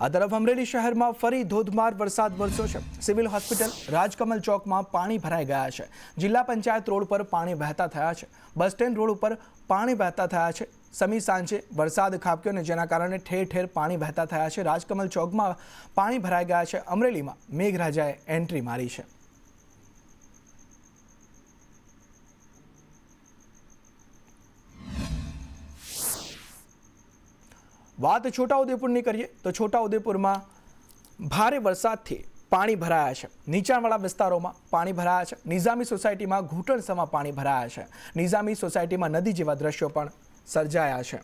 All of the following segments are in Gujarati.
આ તરફ અમરેલી શહેરમાં ફરી ધોધમાર વરસાદ વરસ્યો છે। સિવિલ હોસ્પિટલ રાજકમલ ચોકમાં પાણી ભરાઈ ગયા છે। જિલ્લા પંચાયત રોડ પર પાણી વહેતા થયા છે। બસ સ્ટેન્ડ રોડ ઉપર પાણી વહેતા થયા છે। સમી સાંજે વરસાદ ખાબક્યો ને જેના કારણે ઠેર ઠેર પાણી વહેતા થયા છે। રાજકમલ ચોકમાં પાણી ભરાઈ ગયા છે। અમરેલીમાં મેઘરાજાએ એન્ટ્રી મારી છે। વાત છોટાઉદેપુરની કરીએ તો છોટાઉદેપુરમાં ભારે વરસાદથી પાણી ભરાયા છે। નીચાણવાળા વિસ્તારોમાં પાણી ભરાયા છે। નિઝામી સોસાયટીમાં ઘૂંટણસમાં પાણી ભરાયા છે। નિઝામી સોસાયટીમાં નદી જેવા દ્રશ્યો પણ સર્જાયા છે।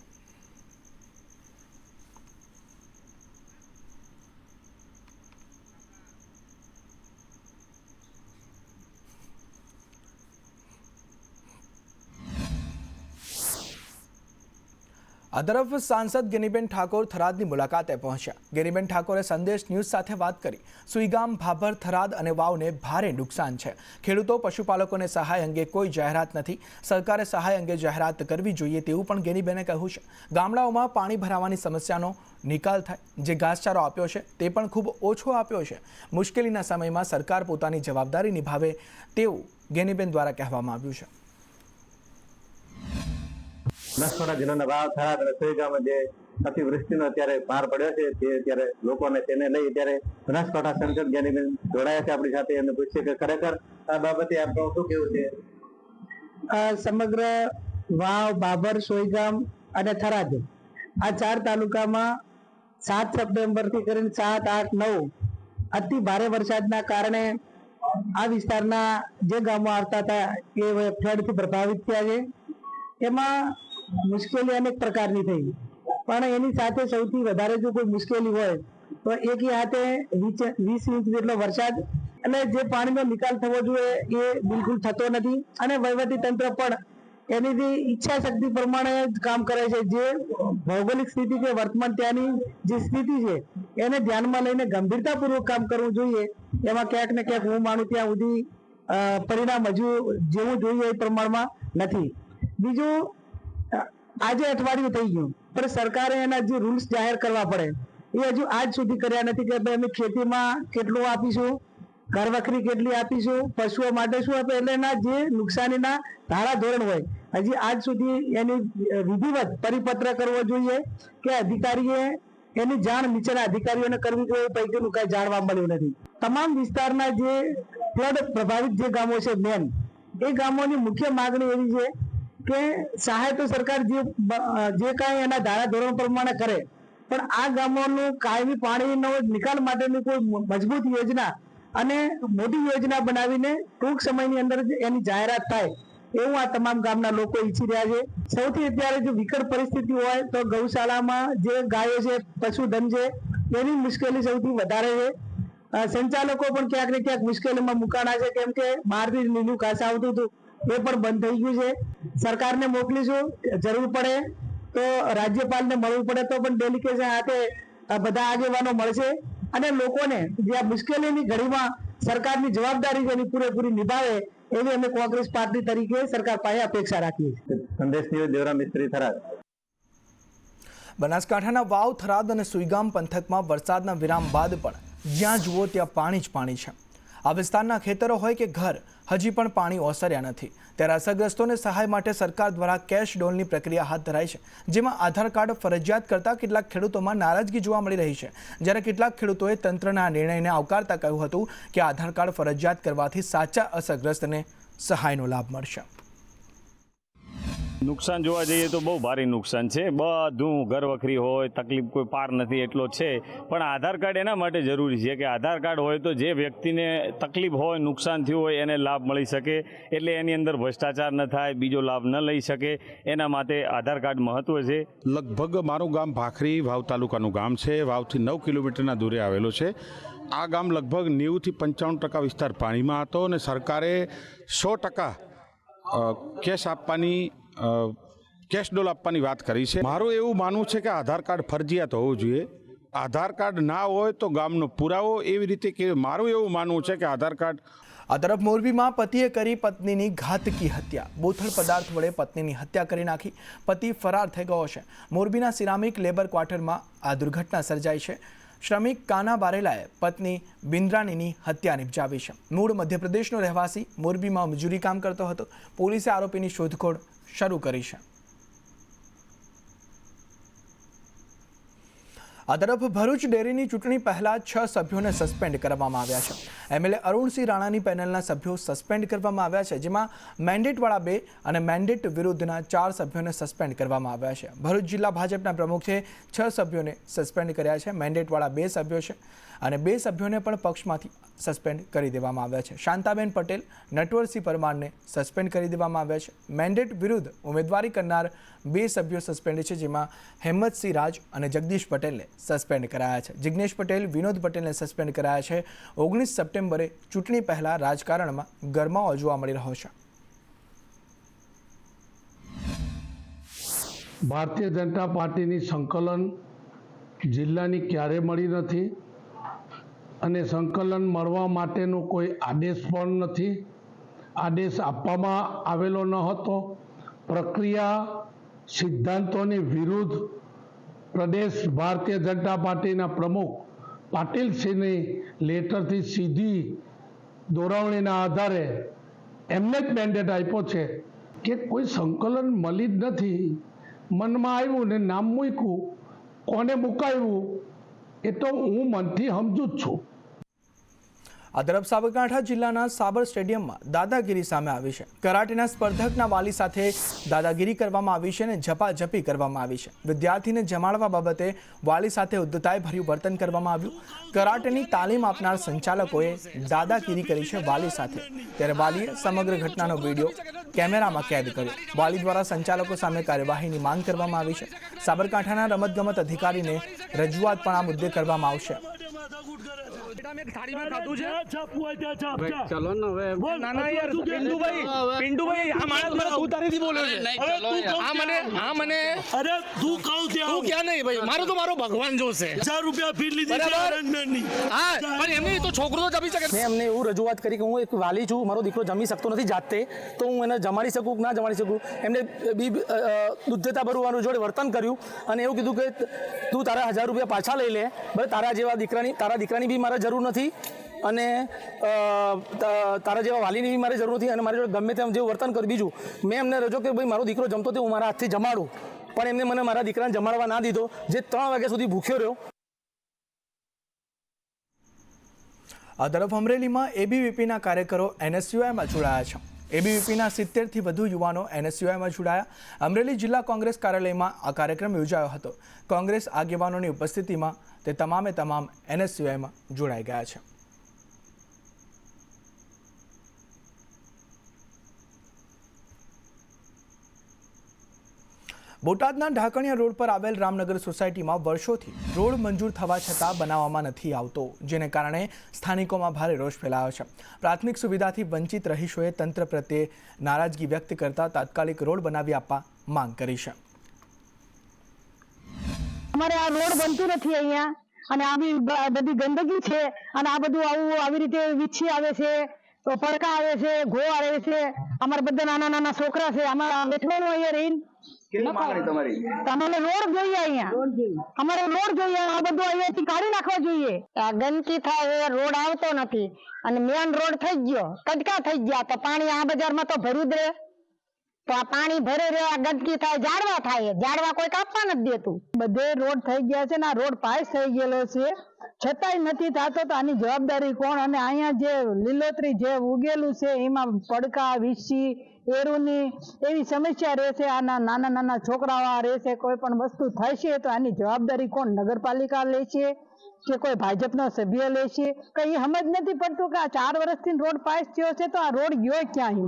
આ તરફ સાંસદ ગેનીબેન ઠાકોર થરાદની મુલાકાતે પહોંચ્યા। ગેનીબેન ઠાકોરે સંદેશ ન્યૂઝ સાથે વાત કરી। સુઈગામ, ભાભર, થરાદ અને વાવને ભારે નુકસાન છે। ખેડૂતો, પશુપાલકોને સહાય અંગે કોઈ જાહેરાત નથી। સરકારે સહાય અંગે જાહેરાત કરવી જોઈએ તેવું પણ ગેનીબેને કહ્યું છે। ગામડાઓમાં પાણી ભરાવાની સમસ્યાનો નિકાલ થાય। જે ઘાસચારો આપ્યો છે તે પણ ખૂબ ઓછો આપ્યો છે। મુશ્કેલીના સમયમાં સરકાર પોતાની જવાબદારી નિભાવે તેવું ગેનીબેન દ્વારા કહેવામાં આવ્યું છે। બનાસકાંઠા જિલ્લાના વાવ, થરાદ અને સુઈગામ જે અતિવૃષ્ટિનો અત્યારે ભાર પડ્યો છે તે અત્યારે લોકોને તેને લઈ અત્યારે બનાસકાંઠા સંસદ ગેનીબેન જોડાયા છે આપણી સાથે અને પૂછીએ કે ખરેખર આ બાબતે આપણું શું કેવું છે? સમગ્ર વાવ, બાબર, સુઈગામ અને થરાદ આ 4 તાલુકામાં 7 સપ્ટેમ્બરથી કરીને 7, 8, 9 અતિ ભારે વરસાદના કારણે આ વિસ્તારના જે ગામો આવતા હતા એ ફ્લડથી પ્રભાવિત થયા છે। એમાં મુશ્કેલી અનેક પ્રકારની થઈ, પણ એની સાથે સૌથી વધારે જો કોઈ મુશ્કેલી હોય તો એક હાથે 20 ઇંચ જેટલો વરસાદ અને જે પાણીનો નિકાલ થવો જોઈએ એ બિલકુલ થતો નથી। અને વહીવટી તંત્ર પણ એની જે ઈચ્છા શક્તિ પ્રમાણે કામ કરે છે। જે ભૌગોલિક સ્થિતિ છે, વર્તમાન ત્યાંની જે સ્થિતિ છે એને ધ્યાનમાં લઈને ગંભીરતાપૂર્વક કામ કરવું જોઈએ। એમાં ક્યાંક ને ક્યાંક હું માનું ત્યાં સુધી પરિણામ હજુ જેવું જોઈએ એ પ્રમાણમાં નથી। બીજું, આજે અઠવાડિયું થઈ ગયું પણ સરકારે એના જે રૂલ્સ જાહેર કરવા પડે એ હજુ આજ સુધી કર્યા નથી કે ભાઈ અમે ખેતીમાં કેટલું આપીશું, ઘર વખરી કેટલી આપીશું, પશુઓ માટે શું આપે, એટલે એના જે નુકસાનીના ધારા ધોરણ હોય હજી આજ સુધી એની વિધિવત પરિપત્ર કરવો જોઈએ કે અધિકારીએ એની જાણ નીચેના અધિકારીઓને કરવી જોઈએ। પૈકીનું કઈ જાણવા મળ્યું નથી। તમામ વિસ્તારના જે ફ્લડ પ્રભાવિત જે ગામો છે મેન એ ગામોની મુખ્ય માગણી એવી છે કે સહાય તો સરકાર જે કાંઈ એના ધારા ધોરણ પ્રમાણે કરે, પણ આ ગામોનું કાયમી પાણીનો નિકાલ માટેની કોઈ મજબૂત યોજના અને મોટી યોજના બનાવીને ટૂંક સમયની અંદર એની જાહેરાત થાય એવું આ તમામ ગામના લોકો ઈચ્છી રહ્યા છે। સૌથી અત્યારે જો વિકટ પરિસ્થિતિ હોય તો ગૌશાળામાં જે ગાયો છે, પશુધન છે એની મુશ્કેલી સૌથી વધારે છે। સંચાલકો પણ ક્યાંક ને ક્યાંક મુશ્કેલીમાં મુકાણા છે, કેમ કે બહારથી લીલું ઘાસ આવતું હતું એ પણ બંધ થઈ ગયું છે। સરકારને મોકલીશું, જરૂર પડે તો રાજ્યપાલને મળવું પડે તો પણ ડેલિગેશન હાથે બધા આગેવાનો મળશે અને લોકોને જે આ મુશ્કેલીની ઘડીમાં સરકારની જવાબદારી છે એની પૂરેપૂરી નિભાવે એવી અમે કોંગ્રેસ પાર્ટી તરીકે સરકાર પાસે અપેક્ષા રાખીએ છીએ। સંદેશ ન્યૂઝ, દેવરામ મિસ્ત્રી, થરાદ। બનાસકાંઠાના વાવ, થરાદ અને સુઈગામ પંથકમાં વરસાદના વિરામ બાદ પણ જ્યાં જુઓ ત્યાં પાણી જ પાણી છે। આ વિસ્તારના ખેતરો હોય કે ઘર હજી પણ પાણી ઓસર્યા નથી। ત્યારે અસરગ્રસ્તોને સહાય માટે સરકાર દ્વારા કેશ ડોલની પ્રક્રિયા હાથ ધરાઈ છે, જેમાં આધાર કાર્ડ ફરજિયાત કરતા કેટલાક ખેડૂતોમાં નારાજગી જોવા મળી રહી છે। જ્યારે કેટલાક ખેડૂતોએ તંત્રના નિર્ણયને આવકારતા કહ્યું હતું કે આધાર કાર્ડ ફરજિયાત કરવાથી સાચા અસરગ્રસ્તને સહાયનો લાભ મળશે। નુકસાન જોવા જઈએ તો બહુ ભારે નુકસાન છે। બધું ઘર વખરી હોય, તકલીફ કોઈ પાર નથી એટલો છે, પણ આધાર કાર્ડ એના માટે જરૂરી છે કે આધાર કાર્ડ હોય તો જે વ્યક્તિને તકલીફ હોય, નુકસાન થયું હોય એને લાભ મળી શકે, એટલે એની અંદર ભ્રષ્ટાચાર ન થાય, બીજો લાભ ન લઈ શકે, એના માટે આધાર કાર્ડ મહત્વ છે। લગભગ મારું ગામ ભાખરી વાવ તાલુકાનું ગામ છે। વાવથી 9 કિલોમીટરના દૂરે આવેલું છે। આ ગામ લગભગ 90 થી 95% વિસ્તાર પાણીમાં હતો અને સરકારે 100% કેશ આપવાની કેશ ડોલ આપવાની વાત કરી છે। મારું એવું માનવું છે કે આધાર કાર્ડ ફરજિયાત હોવું જોઈએ। આધાર કાર્ડ ના હોય તો ગામનો પુરાવો એવી રીતે કે મારું એવું માનવું છે કે આધાર કાર્ડ। આ તરફ મોરબીમાં પતિએ કરી પત્નીની ઘાતકી હત્યા। બોથડ પદાર્થ વડે પત્નીની હત્યા કરી નાખી પતિ ફરાર થઈ ગયો છે। મોરબીના સિરામિક લેબર ક્વાર્ટરમાં આ દુર્ઘટના સર્જાઈ છે। શ્રમિક કાના બારેલાએ પત્ની બિન્દ્રાનીની હત્યા નિપજાવી છે. મૂળ મધ્યપ્રદેશનો રહેવાસી મોરબીમાં મજૂરી કામ કરતો હતો. પોલીસે આરોપીની શોધખોળ શરૂ કરી છે. આ તરફ ભરૂચ ડેરીની ચૂંટણી પહેલા 6 સભ્યોને સસ્પેન્ડ કરવામાં આવ્યા છે. એમએલએ અરુણસિંહ રાણાની પેનલના સભ્યો સસ્પેન્ડ કરવામાં આવ્યા છે, જેમાં મેન્ડેટવાળા 2 અને મેન્ડેટ વિરુદ્ધના 4 સભ્યોને સસ્પેન્ડ કરવામાં આવ્યા છે. ભરૂચ જિલ્લા ભાજપના પ્રમુખે 6 સભ્યોને સસ્પેન્ડ કર્યા છે. મેન્ડેટવાળા 2 સભ્યો છે અને 2 સભ્યોને પણ પક્ષમાંથી સસ્પેન્ડ કરી દેવામાં આવ્યા છે. શાંતાબેન પટેલ, નટવરસિંહ પરમારને સસ્પેન્ડ કરી દેવામાં આવ્યા છે. મેન્ડેટ વિરુદ્ધ ઉમેદવારી કરનાર 2 સભ્યો સસ્પેન્ડ છે, જેમાં હેમંતસિંહ રાજ અને જગદીશ પટેલને સસ્પેન્ડ કરાયા છે. જિગ્નેશ પટેલ, વિનોદ પટેલને સસ્પેન્ડ કરાયા છે. 19 સપ્ટેમ્બરે ચૂંટણી પહેલા રાજકારણમાં ગરમાવો જોવા મળી રહ્યો છે. ભારતીય જનતા પાર્ટીની સંકલન જિલ્લાની ક્યારે મળી નથી અને સંકલન મળવા માટેનો કોઈ આદેશ પણ નથી. આદેશ આપવામાં આવેલો ન હતો. પ્રક્રિયા સિદ્ધાંતોની વિરુદ્ધ પ્રદેશ ભારતીય જનતા પાર્ટીના પ્રમુખ પાટીલસિંહની લેટરથી સીધી દોરવણીના આધારે એમને જ મેન્ડેટ આપ્યો છે કે કોઈ સંકલન મળી જ નથી. મનમાં આવ્યું ને નામ મૂક્યું. કોને મુકાવ્યું એ તો હું મનથી સમજુ જ છું. આ તરફ સાબરકાંઠા જિલ્લાના સાબર સ્ટેડિયમમાં દાદાગીરી સામે આવી છે. કરાટેના સ્પર્ધકના વાલી સાથે દાદાગીરી કરવામાં આવી છે અને ઝપાઝપી કરવામાં આવી છે. વિદ્યાર્થીને જમાડવા બાબતે વાલી સાથે ઉદ્ધતાઈભર્યું વર્તન કરવામાં આવ્યું. કરાટેની તાલીમ આપનાર સંચાલકોએ દાદાગીરી કરી છે વાલી સાથે, ત્યારે વાલીએ સમગ્ર ઘટનાનો વિડીયો કેમેરામાં કેદ કર્યો. વાલી દ્વારા સંચાલકો સામે કાર્યવાહીની માંગ કરવામાં આવી છે. સાબરકાંઠાના રમતગમત અધિકારીને રજૂઆત પણ આ મુદ્દે કરવામાં આવશે. ચલો ને હવે ના ના યાર પિન્ટુભાઈ આ માણસ મને તું તારીથી બોલ્યો છે. આ મને અરે તું કહું તું ક્યાં નહીં ભાઈ, મારો તો મારો ભગવાન જોશે. 1000 રૂપિયા ફી લીધી છે અરેન્જમેન્ટની. હા પણ એમને તો છોકરો તો જમી શકે. મેં એમને એવું રજૂઆત કરી કે હું એક વાલી છું, મારો દીકરો જમી શકતો નથી જાતે, તો હું એને જમાડી શકું કે ના જમાડી શકું. એમને દુધ્ધતા ભરવાનું જોડે વર્તન કર્યું અને એવું કીધું કે તું તારા 1000 રૂપિયા પાછા લઈ લે, ભલે તારા દીકરાની બી મારે જરૂર નથી અને તારા જેવા વાલીની બી મારે જરૂર નથી અને મારી જોડે ગમે તેમ જેવું વર્તન કર્યું. બીજું મેં એમને રજો કે ભાઈ મારો દીકરો જમતો તે હું મારા હાથથી જમાડું, પણ એમને મને મારા દીકરાને જમાડવા ના દીધો, જે 3 વાગ્યા સુધી ભૂખ્યો રહ્યો. આ તરફ અમરેલીમાં એબીવીપીના કાર્યકરો એનએસયુઆઈમાં જોડાયા છે. એબીવીપીના 70થી વધુ યુવાનો એનએસયુઆઈમાં જોડાયા. અમરેલી જિલ્લા કોંગ્રેસ કાર્યાલયમાં આ કાર્યક્રમ યોજાયો હતો. કોંગ્રેસ આગેવાનોની ઉપસ્થિતિમાં તે તમામે તમામ એનએસયુઆઈમાં જોડાઈ ગયા છે. બોટાદના ઢાકણિયા રોડ પર આવેલ રામનગર સોસાયટીમાં વર્ષોથી રોડ મંજૂર થવા છતાં બનાવવામાં નથી આવતો, જેને કારણે સ્થાનિકોમાં ભારે રોષ ફેલાયો છે. પ્રાથમિક સુવિધાથી વંચિત રહીશોએ તંત્ર પ્રત્યે નારાજગી વ્યક્ત કરતા તાત્કાલિક રોડ બનાવી આપવા માંગ કરી છે. અમારે આ રોડ બનતું નથી અહીંયા અને આવી બધી ગંદકી છે અને આ બધું આવી રીતે વીછી આવે છે, તો પડકા આવે છે, ઘો આવે છે. અમારા બધા નાના નાના છોકરા છે, અમારા બેઠવાનું અહીંયા રહીને તમારે રોડ જોઈએ, અહીંયા અમારે રોડ જોઈએ, આ બધું અહીંયાથી કાઢી નાખવા જોઈએ. આ ગંદકી થાય, રોડ આવતો નથી અને મેન રોડ થઈ ગયો, કટકા થઈ ગયા, તો પાણી આ બજારમાં તો ભર્યું જ રહે, તો આ પાણી ભરે રહે, આ ગંદકી થાય, ઝાડવા થાય, ઝાડવા કોઈ કાપવા નથી દેતું. બધે રોડ થઈ ગયા છે ને આ રોડ પાસ થઈ ગયેલો છે, છતાંય નથી થતો, તો આની જવાબદારી કોણ? અને અહીંયા જે લીલોતરી જે ઉગેલું છે એમાં પડકા, વીસી, એરુની એવી સમસ્યા રહેશે. આના નાના નાના છોકરાઓ રહેશે, કોઈ પણ વસ્તુ થશે તો આની જવાબદારી કોણ? નગરપાલિકા લેશે કે કોઈ ભાજપનો સભ્ય લેશે? કઈ સમજ નથી પડતું કે આ 4 વર્ષથી રોડ પાસ થયો છે તો આ રોડ ગયો ક્યાં?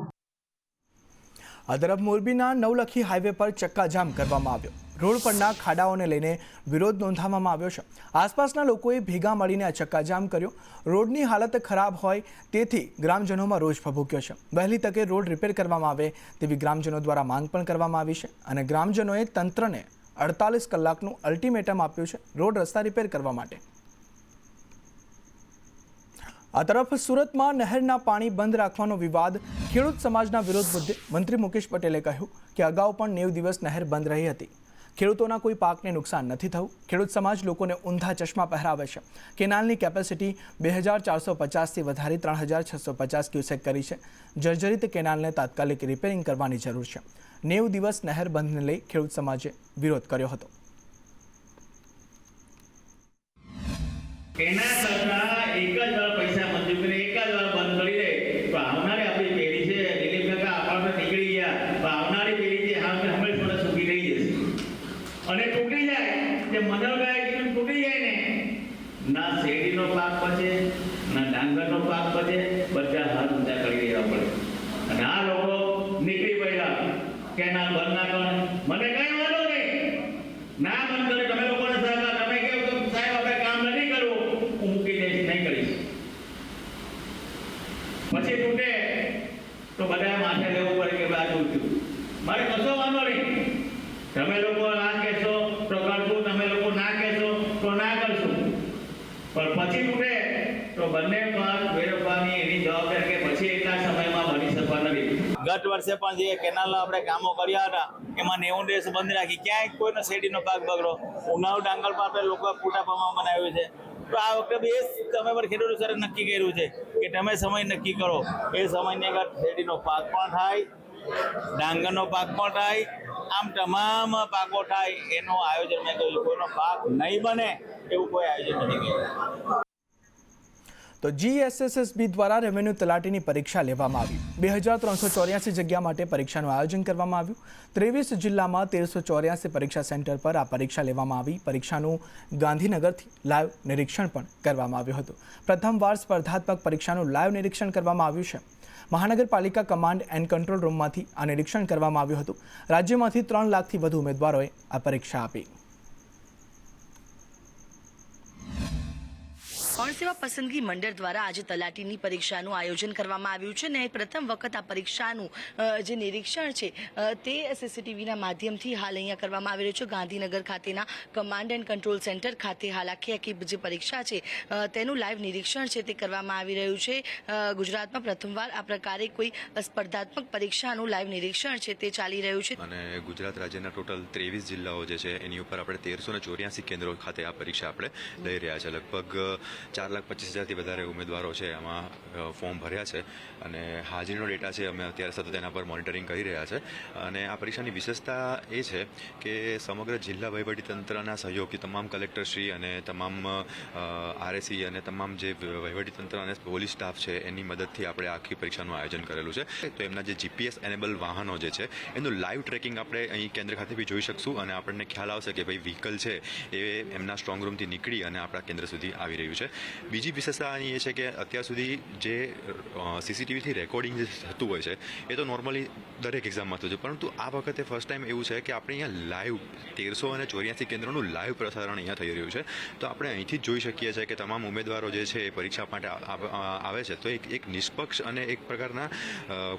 આ તરફ મોરબીના નવલખી હાઈવે પર ચક્કાજામ કરવામાં આવ્યો. રોડ પરના ખાડાઓને લઈને વિરોધ નોંધાવવામાં આવ્યો છે. આસપાસના લોકોએ ભેગા મળીને આ ચક્કાજામ કર્યો. રોડની હાલત ખરાબ હોય તેથી ગ્રામજનોમાં રોષ ભભૂક્યો છે. વહેલી તકે રોડ રિપેર કરવામાં આવે તેવી ગ્રામજનો દ્વારા માંગ પણ કરવામાં આવી છે અને ગ્રામજનોએ તંત્રને 48 કલાકનું અલ્ટિમેટમ આપ્યું છે રોડ રસ્તા રિપેર કરવા માટે. આ તરફ સુરતમાં નહેરના પાણી બંધ રાખવાનો વિવાદ. ખેડૂત સમાજના વિરોધ મુદ્દે મંત્રી મુકેશ પટેલે કહ્યું કે અગાઉ પણ 90 દિવસ નહેર બંધ રહી હતી. ખેડૂતોના કોઈ પાકને નુકસાન નથી થયું. ખેડૂત સમાજ લોકોને ઊંધા ચશ્મા પહેરાવે છે. કેનાલની કેપેસિટી 2450થી વધારી 3650 ક્યુસેક કરી છે. જર્જરિત કેનાલને તાત્કાલિક રિપેરિંગ કરવાની જરૂર છે. 90 દિવસ નહેર બંધને લઈ ખેડૂત સમાજે વિરોધ કર્યો હતો. એના કરતા એક જ વાર પૈસા મંજૂર કરી એક જ વાર બંધ કરી દે તો આવનારી આપણી પેઢી છે, દિલીપ કાકા આપણને નીકળી ગયા તો આવનારી પેઢી છે હંમેશા સુખી રહી જશે. અને તૂટી જાય જે મનોભાઈ કીધું તૂટી જાય ને, ના શેરડીનો પાક બચે ના ડાંગરનો પાક બચે, બધા હાથ ઊંચા કરી દેવા પડે. અને આ લોકો નીકળી પડ્યા કેનાલ બંધ ના કરે, મને કઈ વાંધો નહીં, ના બંધ કરે, તમે લોકોને સહકાર, તમે કેવું તો સાહેબ આપણે કામ નથી કરવું, હું મૂકી દઈશ, નહીં કરીશ. પછી તૂટે તો બધા માથે લેવું પડે કે આ તૂટ્યું. મારે કશો વાંધો નહીં, તમે લોકો આ કહેશો તો કરશું, તમે લોકો ના કહેશો તો ના કરશું. પણ પછી તૂટે તો બંને પાક વેરવવાની એની જવાબદારી કે પછી એટલા સમયમાં બની શકવા નથી. ગત વર્ષે પણ જે કેનાલ આપણે કામો કર્યા હતા એમાં 90 દિવસ બંધ રાખી, ક્યાંય કોઈનો શેરડીનો પાક બગડો, ઉનાળુ ડાંગર પાક લોકો પૂટા પાવામાં બનાવ્યું છે. તો આ વખતે બી એ સમય પર ખેડૂતો સર નક્કી કર્યું છે કે તમે સમય નક્કી કરો, એ સમયની આગળ શેરડીનો પાક પણ થાય, ડાંગરનો પાક પણ થાય, આમ તમામ પાકો થાય એનું આયોજન મેં કર્યું. કોઈનો પાક નહીં બને એવું કોઈ આયોજન નથી કર્યું. તો GSSSB દ્વારા રેવન્યુ તલાટીની પરીક્ષા લેવામાં આવી. 2384 જગ્યા માટે પરીક્ષાનું આયોજન કરવામાં આવ્યું. 23 જિલ્લામાં 1384 પરીક્ષા સેન્ટર પર આ પરીક્ષા લેવામાં આવી. પરીક્ષાનું ગાંધીનગરથી લાઈવ નિરીક્ષણ પણ કરવામાં આવ્યું હતું. પ્રથમવાર સ્પર્ધાત્મક પરીક્ષાનું લાઈવ નિરીક્ષણ કરવામાં આવ્યું છે. મહાનગરપાલિકા કમાન્ડ એન્ડ કંટ્રોલ રૂમમાંથી આ નિરીક્ષણ કરવામાં આવ્યું હતું. રાજ્યમાંથી 3 લાખથી વધુ ઉમેદવારોએ આ પરીક્ષા આપી. ગૌણ સેવા પસંદગી મંડળ દ્વારા આજે તલાટીની પરીક્ષાનું આયોજન કરવામાં આવ્યું છે અને પ્રથમ વખત આ પરીક્ષાનું જે નિરીક્ષણ છે તે સીસીટીવીના માધ્યમથી હાલ અહીંયા કરવામાં આવી રહ્યું છે. ગાંધીનગર ખાતેના કમાન્ડ એન્ડ કંટ્રોલ સેન્ટર ખાતે હાલ આખી જે પરીક્ષા છે તેનું લાઈવ નિરીક્ષણ છે તે કરવામાં આવી રહ્યું છે. ગુજરાતમાં પ્રથમવાર આ પ્રકારે કોઈ સ્પર્ધાત્મક પરીક્ષાનું લાઈવ નિરીક્ષણ છે તે ચાલી રહ્યું છે. અને ગુજરાત રાજ્યના ટોટલ 23 જિલ્લાઓ જે છે એની ઉપર આપણે 1384 કેન્દ્રો ખાતે આ પરીક્ષા આપણે લઈ રહ્યા છે. લગભગ 4,25,000થી વધારે ઉમેદવારો છે આમાં ફોર્મ ભર્યા છે અને હાજરીનો ડેટા છે અમે અત્યારે સતત એના પર મોનિટરિંગ કરી રહ્યા છે. અને આ પરીક્ષાની વિશેષતા એ છે કે સમગ્ર જિલ્લા વહીવટીતંત્રના સહયોગથી તમામ કલેક્ટરશ્રી અને તમામ RSE અને તમામ જે વહીવટીતંત્ર અને પોલીસ સ્ટાફ છે એની મદદથી આપણે આખી પરીક્ષાનું આયોજન કરેલું છે. તો એમના જે GPS એનેબલ વાહનો જે છે એનું લાઈવ ટ્રેકિંગ આપણે અહીં કેન્દ્ર ખાતે બી જોઈ શકશું અને આપણને ખ્યાલ આવશે કે ભાઈ વ્હીકલ છે એ એમના સ્ટ્રોંગ રૂમથી નીકળી અને આપણા કેન્દ્ર સુધી આવી રહ્યું છે. બીજી વિશેષતા એ છે કે અત્યાર સુધી જે CCTVથી રેકોર્ડિંગ જે થતું હોય છે એ તો નોર્મલી દરેક એક્ઝામમાં થતું છે, પરંતુ આ વખતે ફર્સ્ટ ટાઈમ એવું છે કે આપણે અહીંયા લાઈવ 1384 કેન્દ્રોનું લાઈવ પ્રસારણ અહીંયા થઈ રહ્યું છે. તો આપણે અહીંથી જ જોઈ શકીએ છીએ કે તમામ ઉમેદવારો જે છે એ પરીક્ષા માટે આવે છે તો એક નિષ્પક્ષ અને એક પ્રકારના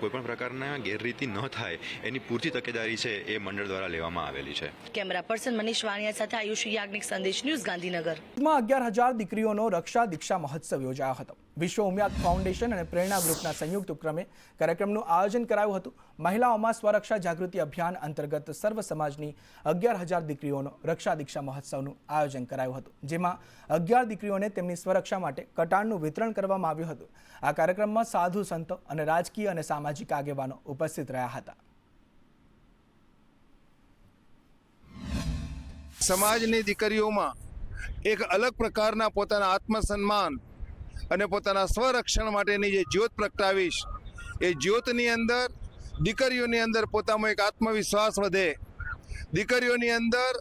કોઈપણ પ્રકારના ગેરરીતિ ન થાય એની પૂરતી તકેદારી છે એ મંડળ દ્વારા લેવામાં આવેલી છે. કેમેરા પર્સન મનીષ વાણિયા સાથે આયુષ યાજ્ઞિક, સંદેશ ન્યૂઝ, ગાંધીનગર. 11,000 દીકરીઓનો રક્ષા દીક્ષા મહોત્સવ યોજાયો હતો. વિશ્વ ઉમિયાદ ફાઉન્ડેશન અને પ્રેરણા ગ્રુપના સંયુક્ત ઉપક્રમે કાર્યક્રમનું આયોજન કરાયું હતું. મહિલાઓમાં સ્વરક્ષા જાગૃતિ અભિયાન અંતર્ગત સર્વ સમાજની 11,000 દીકરીઓનો રક્ષા દીક્ષા મહોત્સવનું આયોજન કરાયું હતું, જેમાં 11 દીકરીઓને તેમની સ્વરક્ષા માટે કટારનું વિતરણ કરવામાં આવ્યું હતું. આ કાર્યક્રમમાં સાધુ સંતો અને રાજકીય અને સામાજિક આગેવાનો ઉપસ્થિત રહ્યા હતા. સમાજની દીકરીઓમાં એક અલગ પ્રકારના પોતાના આત્મસન્માન અને પોતાના સ્વરક્ષણ માટેની જે જ્યોત પ્રગટાવીશ, એ જ્યોતની અંદર દીકરીઓની અંદર પોતાનો એક આત્મવિશ્વાસ વધે, દીકરીઓની અંદર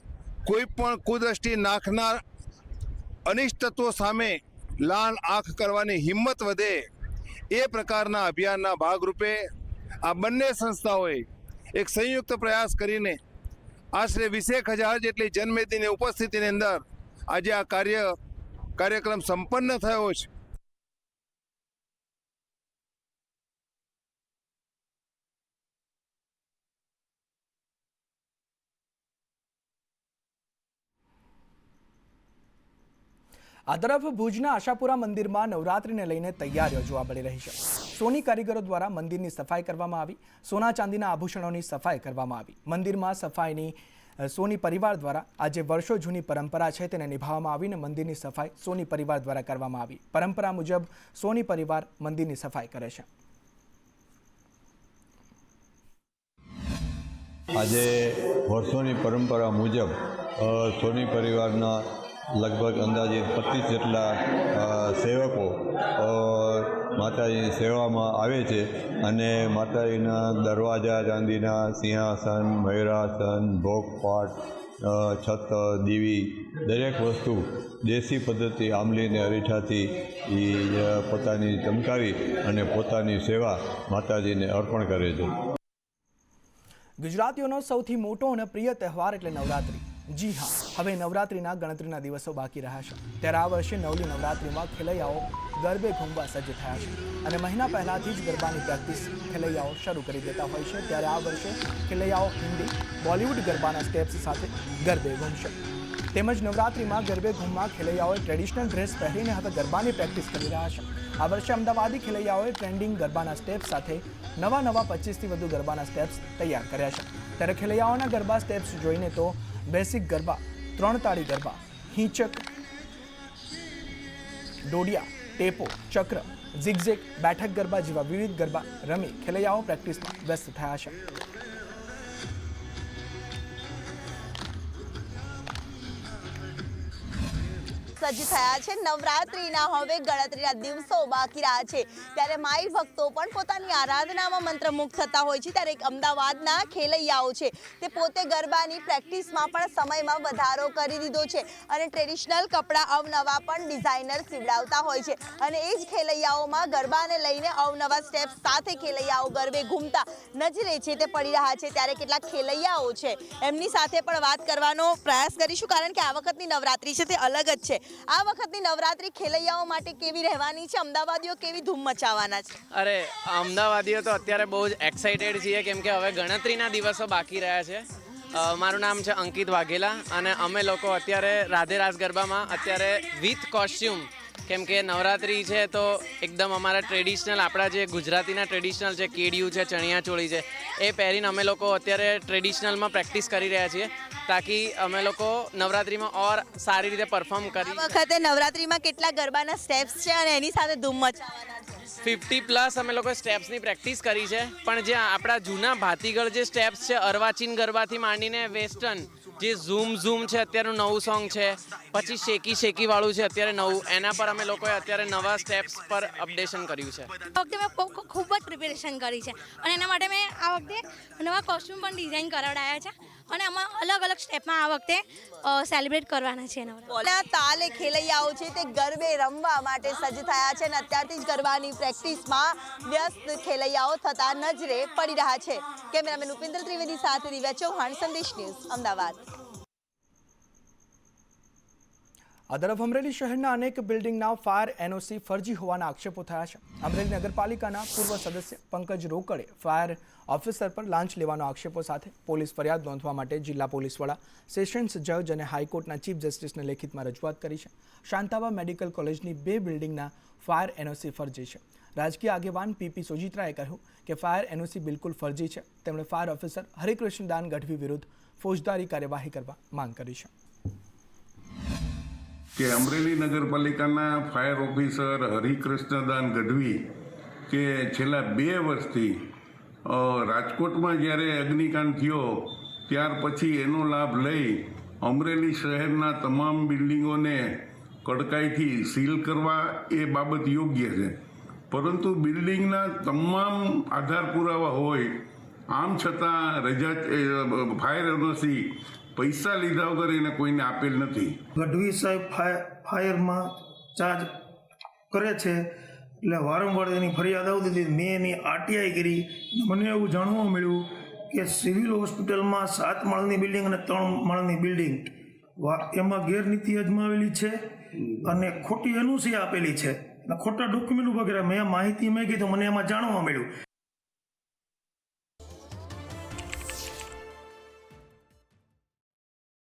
કોઈ પણ કુદ્રષ્ટિ નાખનાર અનિષ્ટ તત્વો સામે લાલ આંખ કરવાની હિંમત વધે, એ પ્રકારના અભિયાનના ભાગરૂપે આ બંને સંસ્થાઓએ એક સંયુક્ત પ્રયાસ કરીને આશરે 20,000 જેટલી જનમેદનીની ઉપસ્થિતિની અંદર આજે આ કાર્યક્રમ સંપન્ન થયો છે. આ તરફ ભુજના આશાપુરા મંદિરમાં નવરાત્રિને લઈને તૈયારીઓ જોવા મળી રહી છે. સોની કારીગરો દ્વારા મંદિરની સફાઈ કરવામાં આવી. સોના ચાંદીના આભૂષણોની સફાઈ કરવામાં આવી. મંદિરમાં સફાઈની સોની પરિવાર દ્વારા આજે વર્ષો જૂની પરંપરા છે તેને નિભાવવામાં આવીને મંદિરની સફાઈ સોની પરિવાર દ્વારા કરવામાં આવી. પરંપરા મુજબ સોની પરિવાર મંદિરની સફાઈ કરે છે. આજે વર્ષોની પરંપરા મુજબ સોની પરિવારના લગભગ અંદાજિત 25 જેટલા સેવકો માતાજીની સેવામાં આવે છે અને માતાજીના દરવાજા, ચાંદીના સિંહાસન, મયુરાસન, ભોગપાટ, છત, દીવી દરેક વસ્તુ દેશી પદ્ધતિ આંબલીને અરીઠાથી પોતાની ચમકાવી અને પોતાની સેવા માતાજીને અર્પણ કરે છે. ગુજરાતીઓનો સૌથી મોટો અને પ્રિય તહેવાર એટલે નવરાત્રિ. જી હા, હવે નવરાત્રિના ગણતરીના દિવસો બાકી રહ્યા છે. ત્યારે આ વર્ષે નવલી નવરાત્રિમાં ખેલૈયાઓ ગરબે ઘૂમવા સજ્જ થયા છે અને મહિના પહેલાથી જ ગરબાની પ્રેક્ટિસ ખેલૈયાઓ શરૂ કરી દેતા હોય છે. ત્યારે આ વર્ષે ખેલૈયાઓ હિન્દી, બોલિવૂડ ગરબાના સ્ટેપ્સ સાથે ગરબે ઘૂમશે. તેમજ નવરાત્રિમાં ગરબે ઘૂમવા ખેલૈયાઓએ ટ્રેડિશનલ ડ્રેસ પહેરીને હવે ગરબાની પ્રેક્ટિસ કરી રહ્યા છે. આ વર્ષે અમદાવાદી ખેલૈયાઓએ ટ્રેન્ડિંગ ગરબાના સ્ટેપ્સ સાથે નવા 25થી વધુ ગરબાના સ્ટેપ્સ તૈયાર કર્યા છે. ત્યારે ખેલૈયાઓના ગરબા સ્ટેપ્સ જોઈને તો બેસિક ગરબા, 3 તાળી ગરબા, હિંચક, ડોડિયા, ટેપો, ચક્ર, ઝિગઝેગ, બેઠક ગરબા જેવા વિવિધ ગરબા રમી ખેલૈયાઓ પ્રેક્ટિસમાં વ્યસ્ત થયા છે. સજ્જ થયા છે. નવરાત્રિના હવે ગણતરીના દિવસો બાકી રહ્યા છે. ત્યારે માઈ ભક્તો પણ પોતાની આરાધનામાં મંત્રમુગ્ધ થતા હોય છે. ત્યારે એક અમદાવાદના ખેલૈયાઓ છે તે પોતે ગરબાની પ્રેક્ટિસમાં પણ સમયમાં વધારો કરી દીધો છે અને ટ્રેડિશનલ કપડાં અવનવા પણ ડિઝાઇનર સીવડાવતા હોય છે અને એ જ ખેલૈયાઓમાં ગરબાને લઈને અવનવા સ્ટેપ સાથે ખેલૈયાઓ ગરબે ઘૂમતા નજરે છે તે પડી રહ્યા છે. ત્યારે કેટલાક ખેલૈયાઓ છે એમની સાથે પણ વાત કરવાનો પ્રયાસ કરીશું, કારણ કે આ વખતની નવરાત્રિ છે તે અલગ જ છે. આ વખતની નવરાત્રી ખેલૈયાઓ માટે કેવી રહેવાની છે? અમદાવાદીઓ કેવી ધૂમ મચાવવાના છે? અરે અમદાવાદીઓ તો અત્યારે બહુ જ એક્સાઇટેડ છીએ, કેમ કે હવે ગણતરીના દિવસો બાકી રહ્યા છે. મારું નામ છે અંકિત વાઘેલા અને અમે લોકો અત્યારે રાધે રાસ ગરબામાં અત્યારે વિથ કોસ્ચ્યુમ, કેમ કે નવરાત્રિ છે તો એકદમ અમારા ટ્રેડિશનલ, આપણા જે ગુજરાતીના ટ્રેડિશનલ છે, કેડિયું છે, ચણિયાચોળી છે, એ પહેરીને અમે લોકો અત્યારે ટ્રેડિશનલમાં પ્રેક્ટિસ કરી રહ્યા છીએ તાકી અમે લોકો નવરાત્રિમાં ઓર સારી રીતે પરફોર્મ કરી. આ વખતે નવરાત્રિમાં કેટલા ગરબાના સ્ટેપ્સ છે અને એની સાથે ધૂમ મચાવવાના છે? 50+ અમે લોકો સ્ટેપ્સની પ્રેક્ટિસ કરી છે, પણ જે આપણા જૂના ભાતીગળ જે સ્ટેપ્સ છે, અર્વાચીન ગરબાથી માંડીને વેસ્ટર્ન જે ઝૂમ છે અત્યારનું નવું સોંગ છે, પછી શેકી વાળું છે અત્યારે નવું, એના પર અમે લોકોએ અત્યારે નવા સ્ટેપ્સ પર અપડેશન કર્યું છે. આ વખતે મેં ખૂબ જ પ્રિપેરેશન કરી છે અને એના માટે મેં આ વખતે નવા કોસ્ચ્યુમ પણ ડિઝાઇન કરાવડાયા છે અને આમાં અલગ અલગ સ્ટેપમાં આ વખતે સેલિબ્રેટ કરવાના છે. નવરાત્રિના તાલે ખેલૈયાઓ છે તે ગરબે રમવા માટે સજ્જ થયા છે અને અત્યારથી જ ગરબાની પ્રેક્ટિસમાં વ્યસ્ત ખેલૈયાઓ થતા નજરે પડી રહ્યા છે. કેમેરામેન ઉપેન્દ્ર ત્રિવેદી સાથે દિવ્યા ચૌહાણ, સંદેશ ન્યૂઝ, અમદાવાદ. આ તરફ અમરેલી શહેરના અનેક બિલ્ડિંગના ફાયર એનઓસી ફરજી હોવાના આક્ષેપો થયા છે. અમરેલી નગરપાલિકાના પૂર્વ સદસ્ય પંકજ રોકડે ફાયર ઓફિસર પર લાંચ લેવાનો આક્ષેપો સાથે પોલીસ ફરિયાદ નોંધવા માટે જિલ્લા પોલીસ વડા, સેશન્સ જજ અને હાઈકોર્ટના ચીફ જસ્ટિસને લેખિતમાં રજૂઆત કરી છે. શાંતાબા મેડિકલ કોલેજની 2 બિલ્ડિંગના ફાયર એનઓસી ફરજી છે. રાજકીય આગેવાન પીપી સોજિત્રાએ કહ્યું કે ફાયર એનઓસી બિલકુલ ફરજી છે. તેમણે ફાયર ઓફિસર હરિકૃષ્ણદાન ગઢવી વિરુદ્ધ ફોજદારી કાર્યવાહી કરવા માંગ કરી છે. કે અમરેલી નગરપાલિકાના ફાયર ઓફિસર હરિકૃષ્ણદાન ગઢવી કે છેલ્લા 2 વર્ષથી રાજકોટમાં જ્યારે અગ્નિકાંડ થયો ત્યાર પછી એનો લાભ લઈ અમરેલી શહેરના તમામ બિલ્ડિંગોને કડકાઈથી સીલ કરવા એ બાબત યોગ્ય છે, પરંતુ બિલ્ડિંગના તમામ આધાર પુરાવા હોય આમ છતાં ફાયર એનઓસી પૈસા લીધા વગર એને કોઈને આપેલ નથી. ગઢવી સાહેબ ફાયરમાં ચાર્જ કરે છે એટલે વારંવાર એની ફરિયાદ આવતી હતી. મેં એની આરટીઆઈ કરી. મને એવું જાણવા મળ્યું કે સિવિલ હોસ્પિટલમાં 7 માળની બિલ્ડિંગ અને 3 માળની બિલ્ડિંગ એમાં ગેરનીતિ અજમાવેલી છે અને ખોટી એનઓસી આપેલી છે અને ખોટા ડોક્યુમેન્ટ વગેરે મેં માહિતી માંગી તો મને એમાં જાણવા મળ્યું.